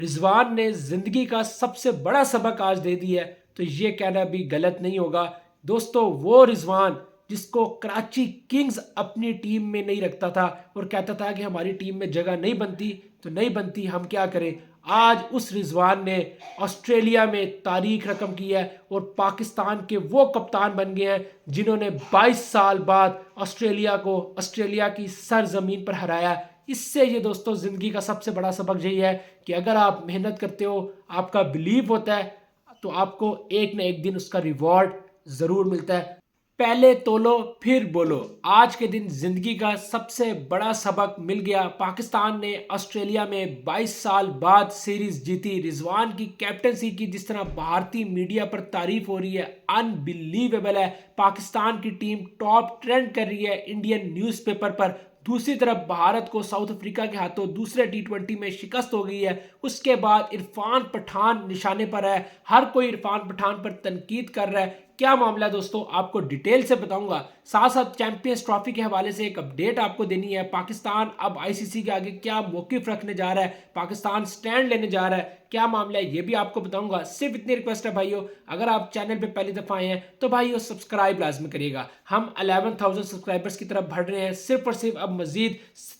रिजवान ने जिंदगी का सबसे बड़ा सबक आज दे दिया है, तो ये कहना भी गलत नहीं होगा। दोस्तों, वो रिजवान जिसको कराची किंग्स अपनी टीम में नहीं रखता था और कहता था कि हमारी टीम में जगह नहीं बनती तो नहीं बनती, हम क्या करें। आज उस रिजवान ने ऑस्ट्रेलिया में तारीख रकम की है और पाकिस्तान के वो कप्तान बन गए हैं जिन्होंने 22 साल बाद ऑस्ट्रेलिया को ऑस्ट्रेलिया की सरजमीन पर हराया। इससे ये दोस्तों ज़िंदगी का सबसे बड़ा सबक यही है कि अगर आप मेहनत करते हो, आपका बिलीव होता है, तो आपको एक ना एक दिन उसका रिवॉर्ड ज़रूर मिलता है। पहले तोलो फिर बोलो, आज के दिन जिंदगी का सबसे बड़ा सबक मिल गया। पाकिस्तान ने ऑस्ट्रेलिया में 22 साल बाद सीरीज जीती। रिजवान की कैप्टनसी की जिस तरह भारतीय मीडिया पर तारीफ हो रही है, अनबिलीवेबल है। पाकिस्तान की टीम टॉप ट्रेंड कर रही है इंडियन न्यूज़पेपर पर। दूसरी तरफ भारत को साउथ अफ्रीका के हाथों दूसरे टी20 में शिकस्त हो गई है। उसके बाद इरफान पठान निशाने पर है, हर कोई इरफान पठान पर तनकीद कर रहा है। क्या मामला है दोस्तों, आपको डिटेल से बताऊंगा। साथ साथ चैंपियंस ट्रॉफी के हवाले से एक अपडेट आपको देनी है। पाकिस्तान अब आईसीसी के आगे क्या मौकिफ रखने जा रहा है, पाकिस्तान स्टैंड लेने जा रहा है, क्या मामला है, ये भी आपको बताऊंगा। सिर्फ इतनी रिक्वेस्ट है भाइयों, अगर आप चैनल पे पहली दफा आए हैं तो भाइयों सब्सक्राइब लाजमी करिएगा। हम 11,000 सब्सक्राइबर्स की तरफ बढ़ रहे हैं। सिर्फ और सिर्फ अब मजीद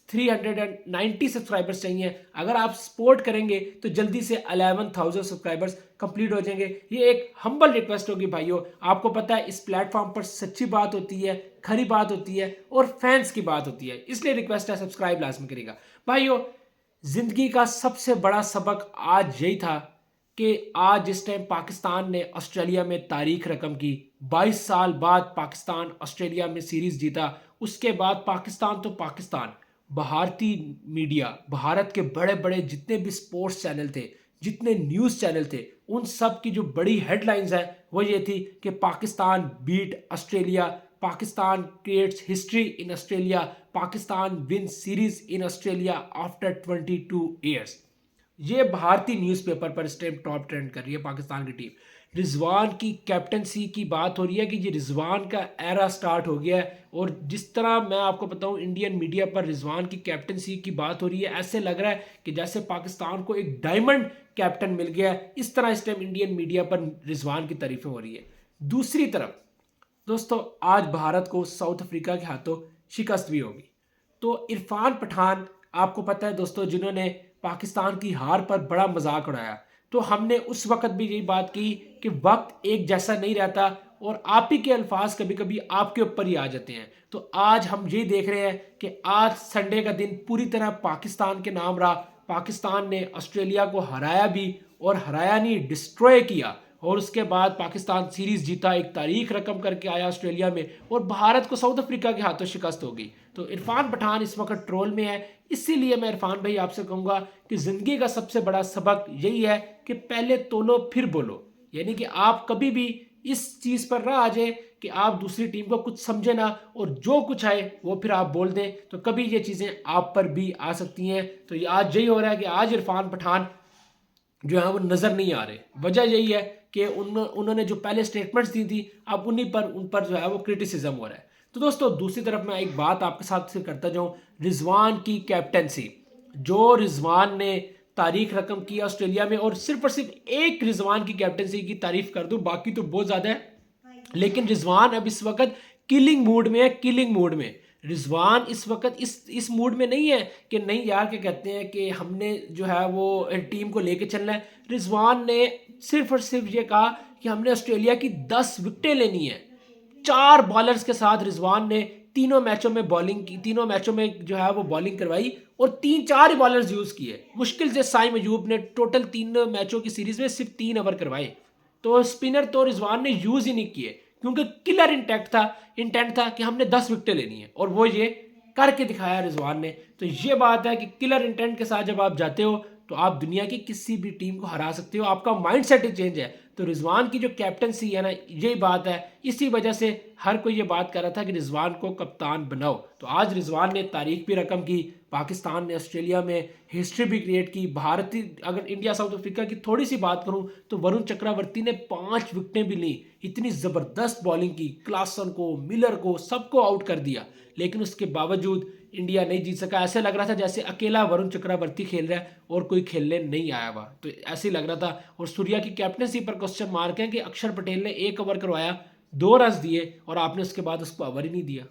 390 सब्सक्राइबर्स चाहिए। अगर आप सपोर्ट करेंगे तो जल्दी से 11,000 सब्सक्राइबर्स कंप्लीट हो जाएंगे। ये एक हम्बल रिक्वेस्ट होगी भाइयों। आपको पता है इस प्लेटफॉर्म पर सच्ची बात होती है, खरी बात होती है और फैंस की बात होती है, इसलिए रिक्वेस्ट है सब्सक्राइब लाजमी करेगा। भाइयों, जिंदगी का सबसे बड़ा सबक आज यही था कि आज जिस टाइम पाकिस्तान ने ऑस्ट्रेलिया में तारीख रकम की, 22 साल बाद पाकिस्तान ऑस्ट्रेलिया में सीरीज जीता। उसके बाद पाकिस्तान तो पाकिस्तान, भारतीय मीडिया, भारत के बड़े बड़े जितने भी स्पोर्ट्स चैनल थे, जितने न्यूज़ चैनल थे, उन सब की जो बड़ी हेडलाइंस है वो ये थी कि Pakistan beat Australia, Pakistan creates history in Australia, Pakistan win series in Australia after 22 years. ये भारतीय न्यूज़पेपर पर इस टाइम टॉप ट्रेंड कर रही है पाकिस्तान की टीम। रिजवान की कैप्टनसी की बात हो रही है कि ये रिजवान का एरा स्टार्ट हो गया है। और जिस तरह मैं आपको बताऊं इंडियन मीडिया पर रिजवान की कैप्टनसी की बात हो रही है, ऐसे लग रहा है कि जैसे पाकिस्तान को एक डायमंड कैप्टन मिल गया है। इस तरह इस टाइम इंडियन मीडिया पर रिजवान की तारीफें हो रही है। दूसरी तरफ दोस्तों, आज भारत को साउथ अफ्रीका के हाथों शिकस्त भी होगी। तो इरफान पठान, आपको पता है दोस्तों, जिन्होंने पाकिस्तान की हार पर बड़ा मजाक उड़ाया, तो हमने उस वक्त भी यही बात की कि वक्त एक जैसा नहीं रहता और आप ही के अल्फाज कभी कभी आपके ऊपर ही आ जाते हैं। तो आज हम यही देख रहे हैं कि आज संडे का दिन पूरी तरह पाकिस्तान के नाम रहा। पाकिस्तान ने ऑस्ट्रेलिया को हराया भी, और हराया नहीं, डिस्ट्रॉय किया। और उसके बाद पाकिस्तान सीरीज जीता, एक तारीख रकम करके आया ऑस्ट्रेलिया में, और भारत को साउथ अफ्रीका के हाथों शिकस्त हो गई। तो इरफान पठान इस वक्त ट्रोल में है। इसीलिए मैं इरफान भाई आपसे कहूंगा कि जिंदगी का सबसे बड़ा सबक यही है कि पहले तोलो फिर बोलो। यानी कि आप कभी भी इस चीज पर ना आ जाए कि आप दूसरी टीम को कुछ समझे ना और जो कुछ आए वो फिर आप बोल दें, तो कभी ये चीजें आप पर भी आ सकती हैं। तो ये आज यही हो रहा है कि आज इरफान पठान जो है वो नजर नहीं आ रहे। वजह यही है कि उन्होंने जो पहले स्टेटमेंट्स दी थी, अब उन पर जो है वो क्रिटिसिज्म हो रहा है। तो दोस्तों, दूसरी तरफ मैं एक बात आपके साथ से करता जाऊं, रिजवान की कैप्टनसी, जो रिजवान ने तारीख रकम की ऑस्ट्रेलिया में, और सिर्फ एक रिजवान की कैप्टनसी की तारीफ कर दूं, बाकी तो बहुत ज्यादा है। लेकिन रिजवान अब इस वक्त किलिंग मूड में है, किलिंग मूड में। रिजवान इस वक्त इस मूड में नहीं है कि नहीं यार, क्या कहते हैं कि हमने जो है वो टीम को लेके चलना है। रिजवान ने सिर्फ और सिर्फ ये कहा कि हमने ऑस्ट्रेलिया की 10 विकेटें लेनी है। 4 बॉलर्स के साथ रिजवान ने तीनों मैचों में बॉलिंग की, तीनों मैचों में जो है वो बॉलिंग करवाई और 3-4 ही बॉलर्स यूज किए। मुश्किल से साइम अयूब ने टोटल 3 मैचों की सीरीज में सिर्फ 3 ओवर करवाए। तो स्पिनर तो रिजवान ने यूज ही नहीं किए, क्योंकि किलर इंटेंट था कि हमने 10 विकेटें लेनी है, और वो ये करके दिखाया रिजवान ने। तो ये बात है कि किलर इंटेंट के साथ जब आप जाते हो तो आप दुनिया की किसी भी टीम को हरा सकते हो, आपका माइंडसेट ही चेंज है। तो रिजवान की जो कैप्टनसी है ना, यही बात है। इसी वजह से हर कोई ये बात कर रहा था कि रिजवान को कप्तान बनाओ। तो आज रिजवान ने तारीख भी रकम की, पाकिस्तान ने ऑस्ट्रेलिया में हिस्ट्री भी क्रिएट की। भारतीय, अगर इंडिया साउथ अफ्रीका की थोड़ी सी बात करूं तो वरुण चक्रवर्ती ने 5 विकेटें भी ली। इतनी जबरदस्त बॉलिंग की, क्लासन को, मिलर को, सबको आउट कर दिया। लेकिन उसके बावजूद इंडिया नहीं जीत सका। ऐसे लग रहा था जैसे अकेला वरुण चक्रवर्ती खेल रहा है और कोई खेलने नहीं आया हुआ, तो ऐसे ही लग रहा था। और सूर्या की कैप्टनसी पर क्वेश्चन मार्क है कि अक्षर पटेल ने 1 ओवर करवाया, 2 रन दिए और आपने उसके बाद उसको ओवर ही नहीं दिया।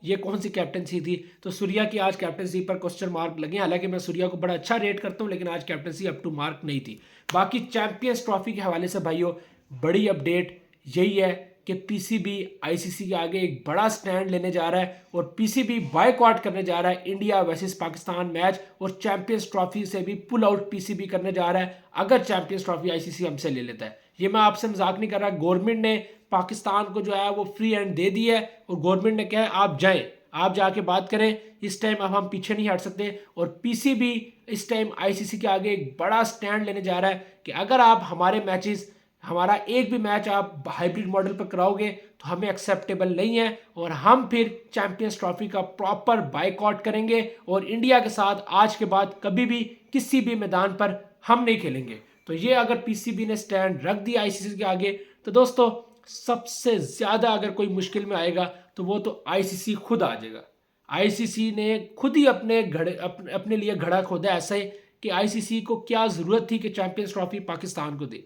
ये कौन सी कैप्टनसी थी? तो सूर्या की आज कैप्टनसी पर क्वेश्चन मार्क लगे। हालांकि मैं सूर्या को बड़ा अच्छा रेट करता हूं, लेकिन आज कैप्टनसी अप टू मार्क नहीं थी। बाकी चैंपियंस ट्रॉफी के हवाले से भाइयों बड़ी अपडेट यही है कि पीसीबी आईसीसी के आगे एक बड़ा स्टैंड लेने जा रहा है और पीसीबी बायकॉट करने जा रहा है इंडिया वर्सेस पाकिस्तान मैच, और चैंपियंस ट्रॉफी से भी पुल आउट पीसीबी करने जा रहा है अगर चैंपियंस ट्रॉफी आईसीसी हमसे ले लेता है। ये मैं आपसे मजाक नहीं कर रहा। गवर्नमेंट ने पाकिस्तान को जो है वो फ्री हैंड दे दी है और गवर्नमेंट ने कहा है आप जाएं, आप जाके बात करें। इस टाइम अब हम पीछे नहीं हट सकते और पीसीबी इस टाइम आईसीसी के आगे एक बड़ा स्टैंड लेने जा रहा है कि अगर आप हमारे मैचेस, हमारा एक भी मैच आप हाइब्रिड मॉडल पर कराओगे तो हमें एक्सेप्टेबल नहीं है और हम फिर चैंपियंस ट्रॉफी का प्रॉपर बायकॉट करेंगे और इंडिया के साथ आज के बाद कभी भी किसी भी मैदान पर हम नहीं खेलेंगे। तो ये अगर पीसीबी ने स्टैंड रख दिया आईसीसी के आगे तो दोस्तों सबसे ज्यादा अगर कोई मुश्किल में आएगा तो वो तो आईसीसी खुद आ जाएगा। आईसीसी ने खुद ही अपने लिए घड़ा खोदा ऐसा है कि आईसीसी को क्या जरूरत थी कि चैंपियंस ट्रॉफी पाकिस्तान को दे।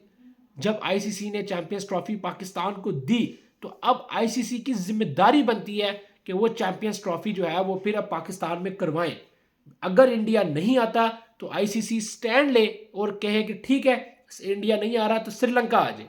जब आईसीसी ने चैंपियंस ट्रॉफी पाकिस्तान को दी तो अब आईसीसी की जिम्मेदारी बनती है कि वो चैंपियंस ट्रॉफी जो है वो फिर अब पाकिस्तान में करवाएं। अगर इंडिया नहीं आता तो आईसीसी स्टैंड ले और कहे कि ठीक है इंडिया नहीं आ रहा तो श्रीलंका आ जाए,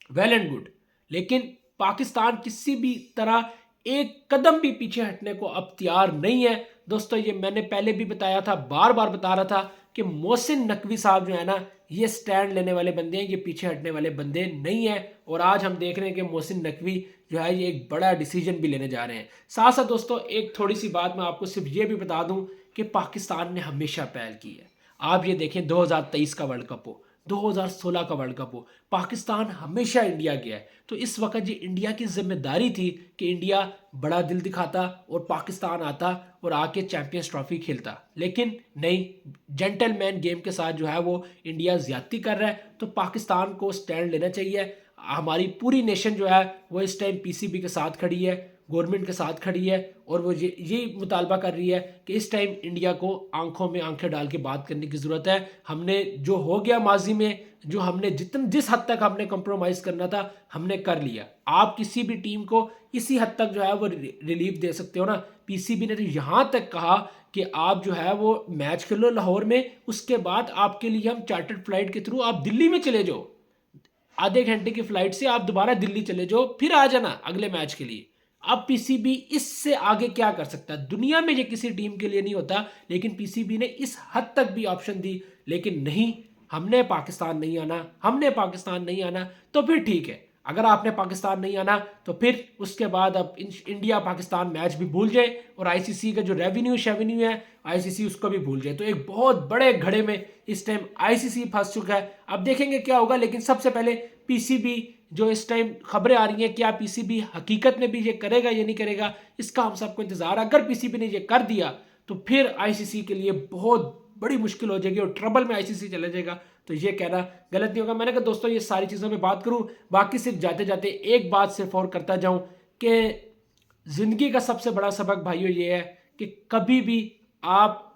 वेल एंड गुड। लेकिन पाकिस्तान किसी भी तरह एक कदम भी पीछे हटने को अब तैयार नहीं है। दोस्तों ये मैंने पहले भी बताया था, बार बार बता रहा था कि मोहसिन नकवी साहब जो है ना ये स्टैंड लेने वाले बंदे हैं, ये पीछे हटने वाले बंदे नहीं है। और आज हम देख रहे हैं कि मोहसिन नकवी जो है ये एक बड़ा डिसीजन भी लेने जा रहे हैं। साथ साथ दोस्तों एक थोड़ी सी बात मैं आपको सिर्फ ये भी बता दूं कि पाकिस्तान ने हमेशा पहल की है। आप ये देखें 2023 का वर्ल्ड कप हो, 2016 का वर्ल्ड कप हो, पाकिस्तान हमेशा इंडिया गया है। तो इस वक्त ये इंडिया की जिम्मेदारी थी कि इंडिया बड़ा दिल दिखाता और पाकिस्तान आता और आके चैंपियंस ट्रॉफी खेलता, लेकिन नहीं, जेंटलमैन गेम के साथ जो है वो इंडिया ज्यादती कर रहा है। तो पाकिस्तान को स्टैंड लेना चाहिए। हमारी पूरी नेशन जो है वो इस टाइम पीसीबी के साथ खड़ी है, गवर्नमेंट के साथ खड़ी है और वो ये मुतालबा कर रही है कि इस टाइम इंडिया को आंखों में आंखें डाल के बात करने की ज़रूरत है। हमने जो हो गया माजी में, जो हमने जिस हद तक हमने कंप्रोमाइज़ करना था हमने कर लिया। आप किसी भी टीम को इसी हद तक जो है वो रिलीफ दे सकते हो ना। पीसीबी ने तो यहाँ तक कहा कि आप जो है वो मैच खेलो लाहौर में, उसके बाद आपके लिए हम चार्टर्ड फ्लाइट के थ्रू आप दिल्ली में चले जाओ, आधे घंटे की फ्लाइट से आप दोबारा दिल्ली चले जाओ, फिर आ जाना अगले मैच के लिए। अब पीसीबी इससे आगे क्या कर सकता है? दुनिया में ये किसी टीम के लिए नहीं होता, लेकिन पीसीबी ने इस हद तक भी ऑप्शन दी। लेकिन नहीं, हमने पाकिस्तान नहीं आना, हमने पाकिस्तान नहीं आना। तो फिर ठीक है, अगर आपने पाकिस्तान नहीं आना तो फिर उसके बाद अब इंडिया पाकिस्तान मैच भी भूल जाए और आईसीसी का जो रेवेन्यू है आईसीसी उसको भी भूल जाए। तो एक बहुत बड़े घड़े में इस टाइम आईसीसी फंस चुका है। अब देखेंगे क्या होगा, लेकिन सबसे पहले पीसीबी जो इस टाइम खबरें आ रही हैं, क्या पीसीबी हकीकत में भी ये करेगा या नहीं करेगा, इसका हम सबको इंतजार है। अगर पीसीबी ने ये कर दिया तो फिर आईसीसी के लिए बहुत बड़ी मुश्किल हो जाएगी और ट्रबल में आईसीसी चला जाएगा। तो ये कहना गलत नहीं होगा। मैंने कहा दोस्तों ये सारी चीज़ों में बात करूं, बाकी सिर्फ जाते जाते एक बात सिर्फ और करता जाऊं कि जिंदगी का सबसे बड़ा सबक भाइयों ये है कि कभी भी आप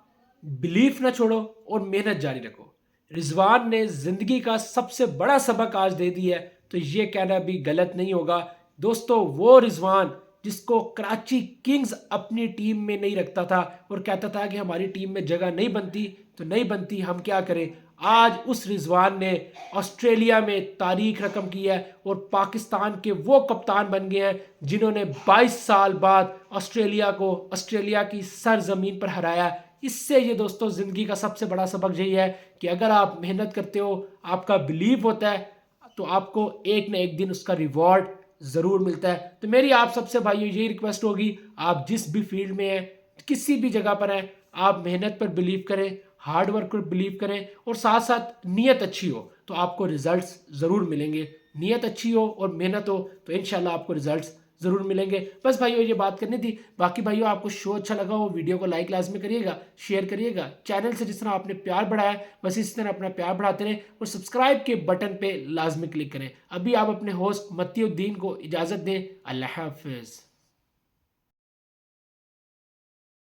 बिलीफ ना छोड़ो और मेहनत जारी रखो। रिजवान ने जिंदगी का सबसे बड़ा सबक आज दे दिया है, तो ये कहना भी गलत नहीं होगा। दोस्तों वो रिजवान जिसको कराची किंग्स अपनी टीम में नहीं रखता था और कहता था कि हमारी टीम में जगह नहीं बनती तो नहीं बनती, हम क्या करें, आज उस रिजवान ने ऑस्ट्रेलिया में तारीख रकम की है और पाकिस्तान के वो कप्तान बन गए हैं जिन्होंने 22 साल बाद ऑस्ट्रेलिया को ऑस्ट्रेलिया की सरजमीन पर हराया। इससे ये दोस्तों जिंदगी का सबसे बड़ा सबक यही है कि अगर आप मेहनत करते हो, आपका बिलीव होता है, तो आपको एक ना एक दिन उसका रिवॉर्ड जरूर मिलता है। तो मेरी आप सबसे भाइयों यही रिक्वेस्ट होगी, आप जिस भी फील्ड में हैं, किसी भी जगह पर हैं, आप मेहनत पर बिलीव करें, हार्ड वर्क पर बिलीव करें और साथ साथ नीयत अच्छी हो तो आपको रिजल्ट्स जरूर मिलेंगे। नीयत अच्छी हो और मेहनत हो तो इंशाल्लाह आपको रिजल्ट्स जरूर मिलेंगे। बस भाइयों ये बात करनी थी। बाकी भाइयों आपको शो अच्छा लगा हो, वीडियो को लाइक लाजमी करिएगा, शेयर करिएगा। चैनल से जिस तरह आपने प्यार बढ़ाया बस इसी तरह अपना प्यार बढ़ाते रहें और सब्सक्राइब के बटन पे लाजमी क्लिक करें। अभी आप अपने होस्ट मतीउद्दीन को इजाज़त दें। अल्लाह हाफिज़।